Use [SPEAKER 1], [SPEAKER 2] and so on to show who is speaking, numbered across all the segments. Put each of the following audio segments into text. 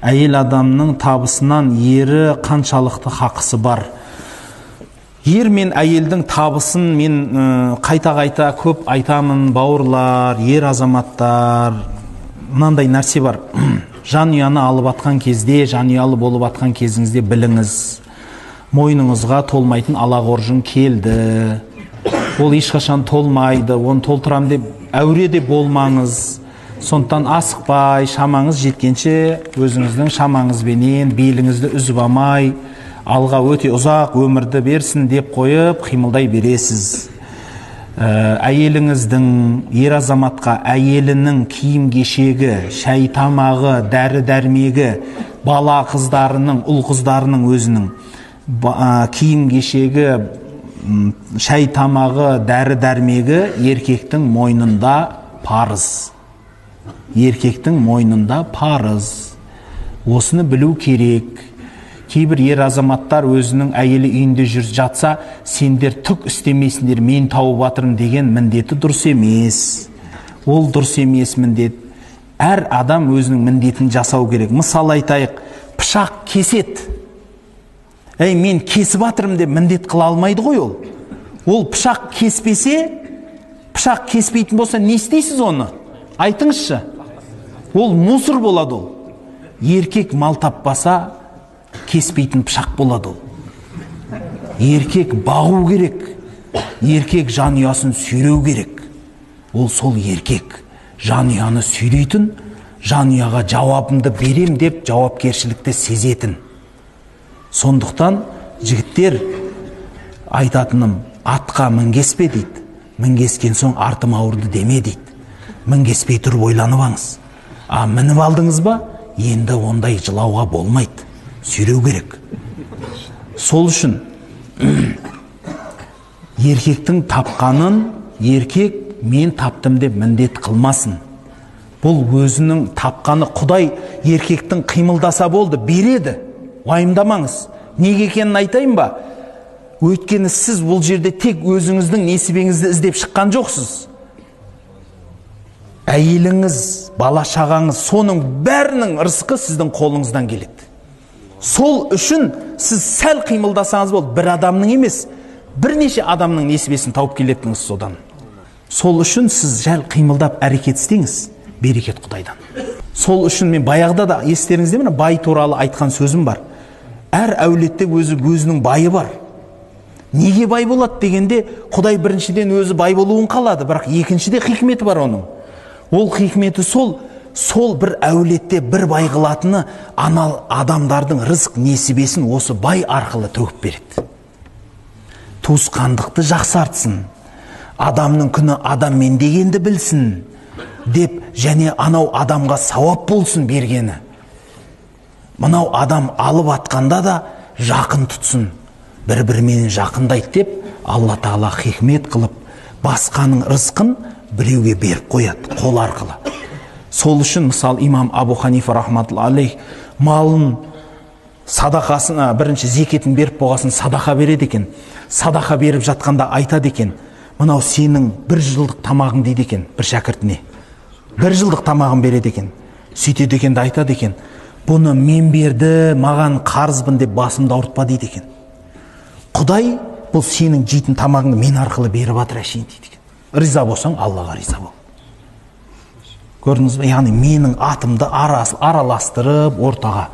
[SPEAKER 1] әйел адамның табысынан ері қаншалықты хақысы бар? Ер мен әйелдің табысын мен қайта-қайта көп айтамын, бауырлар, ер азаматтар. Мынандай нәрсе бар. Жанұяны алып атқан кезде, жанұялы болып атқан кезіңізде біліңіз, мойныңызға толмайтын алақоржын келді. Ол ешқашан толмайды, оны толтырам деп әуре де болмаңыз. Сондықтан асықпай, шамаңыз жеткенше өзіңіздің шамаңызбенен беліңізді үзіп алмай, алға өте ұзақ өмірді берсін деп қойып қимылдай бересіз. Әйеліңіздің, ер азаматқа әйелінің киім кешегі, шай тамағы, дәрі дәрмегі, бала қыздарының, ұл қыздарының өзінің киім кешегі, шай тамағы, дәрі дәрмегі еркектің мойнында парыз. Еркектің мойнында парыз. Осыны білу керек. Кейбір ер азаматтар өзінің әйелі үйінде жатса, сендер түк істемейсіңдер, мен тауып атырым деген міндеті дұрыс емес. Ол дұрыс емес міндет. Әр адам өзінің міндетін жасау керек. Мысал айтайық, пышақ кесет. Мен кесіп атырым деп міндет қыла алмайды ғой ол. Ол пышақ кеспесе, пышақ кеспейтін болса, не істейсіз оны? Айтыңызшы. Ол мусор болады ол. Еркек мал таппаса, кеспейтін пышақ болады ол. Еркек бағу керек. Еркек жанұясын сүйреу керек. Ол сол еркек. Жанұяны сүйрейтін, жанұяға жауабымды берем деп жауапкершілікті сезетін. Сондықтан жігіттер айтатыным, атқа мінгеспе дейді. Мінгескен соң артым ауырды деме дейді. Мінгеспей тұрып ойланып аңыз. Мініп алдыңыз ба? Енді ондай жылауға болмайды. Сүйреу керек. Сол үшін еркектің тапқанын еркек мен таптым деп міндет қылмасын. Бұл өзінің тапқаны. Құдай еркектің қимылдаса болды, береді. Уайымдамаңыз. Неге екенін айтайын ба? Өйткені сіз бұл жерде тек өзіңіздің несібеңізді іздеп шыққан жоқсыз. Әйеліңіз, бала шағаңыз, соның бәрінің ырысқы сіздің қолыңыздан келеді. Сол үшін сіз сәл қимылдасаңыз болды, бір адамның емес, бірнеше адамның несібесін тауып келетіңіз содан. Сол үшін сіз жәл қимылдап әрекет істеңіз, берекет Құдайдан. Сол үшін мен баяғыда да естеріңізде ме, бай туралы айтқан сөзім бар. Әр әулетте өзінің байы бар. Неге бай болады дегенде, Құдай біріншіден өзі бай болуын қалады, бірақ екіншіде хикметі бар оның. Ол хикметі сол бір әулетте бір бай қылатыны адамдардың рызық несібесін осы бай арқылы төгіп береді. Туысқандықты жақсартсын, адамның күні адаммен дегенді білсін деп, және анау адамға сауап болсын бергені. Мынау адам алып атқанда да жақын тұтсын, бір-бірімен жақындайды деп, Алла Тағала хикмет қылып, басқаның рызқын біреуге беріп қояды қол арқылы. Сол үшін мысал имам Абу Ханифа рахматулла алейх малын садақасын, бірінші зекетін беріп болғасын садақа береді екен. Садақа беріп жатқанда айтады екен, мынау сенің бір жылдық тамағың дейді екен бір шәкіртіне. Бір жылдық тамағын береді екен. Сөйтеді екен де айтады екен, бұны мен берді, маған қарызбын деп басымды ауыртпа дейді екен. Құдай бұл сенің жейтін тамағыңды мен арқылы беріп жатыр әшейін дейді екен. Риза болсаң, Аллаға риза бол. Көрдіңіз бе? Яғни менің атымды араластырып ортаға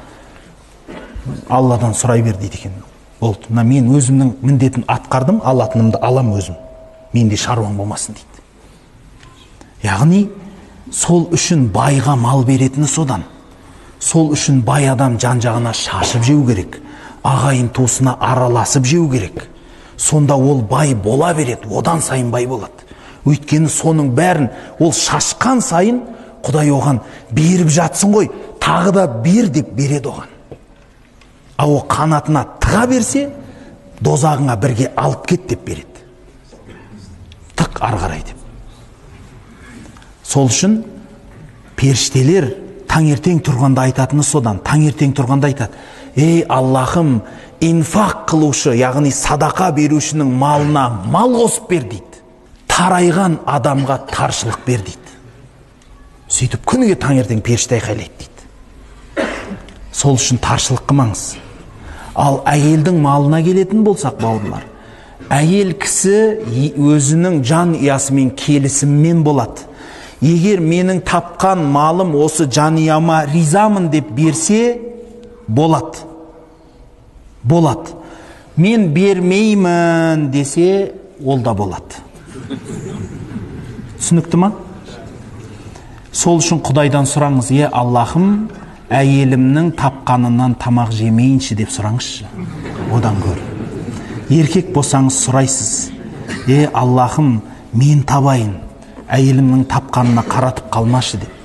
[SPEAKER 1] Алладан сұрай бер дейді екен. Болды, мен өзімнің міндетін атқардым, алатынымды алам өзім. Менде шаруам болмасын дейді. Яғни сол үшін байға мал беретіні содан. Сол үшін бай адам жан-жағына шашып жеу керек. Ағайын туысына араласып жеу керек. Сонда ол бай бола береді, одан сайын бай болады. Өйткені соның бәрін ол шашқан сайын Құдай оған беріп жатсын ғой, тағы да бер деп береді оған. Ол қанатына тыға берсе, дозағыңа бірге алып кет деп береді. Тық ары қарай деп. Сол үшін періштелер таңертең тұрғанда айтатыны содан. Таңертең тұрғанда айтады, ей Аллахым, инфақ қылушы, яғни садақа берушінің малына мал қосып бер дейді. Тарайған адамға таршылық бер дейді. Сөйтіп күніге таңертең періште айқайлайды дейді. сол үшін таршылық қылмаңыз. Ал әйелдің малына келетін болсақ, бауырлар, әйел кісі өзінің жан ұясымен келісіммен болады. Егер менің тапқан малым осы жанұяма ризамын деп берсе, болады. Болады. Мен бермеймін десе, ол да болады. Түсінікті ма? Сол үшін Құдайдан сұраңыз, Аллахым, әйелімнің тапқанынан тамақ жемейінші деп сұраңызшы. Одан көр. Еркек болсаңыз сұрайсыз. Аллахым, мен табайын, әйелімнің тапқанына қаратып қалмашы деп.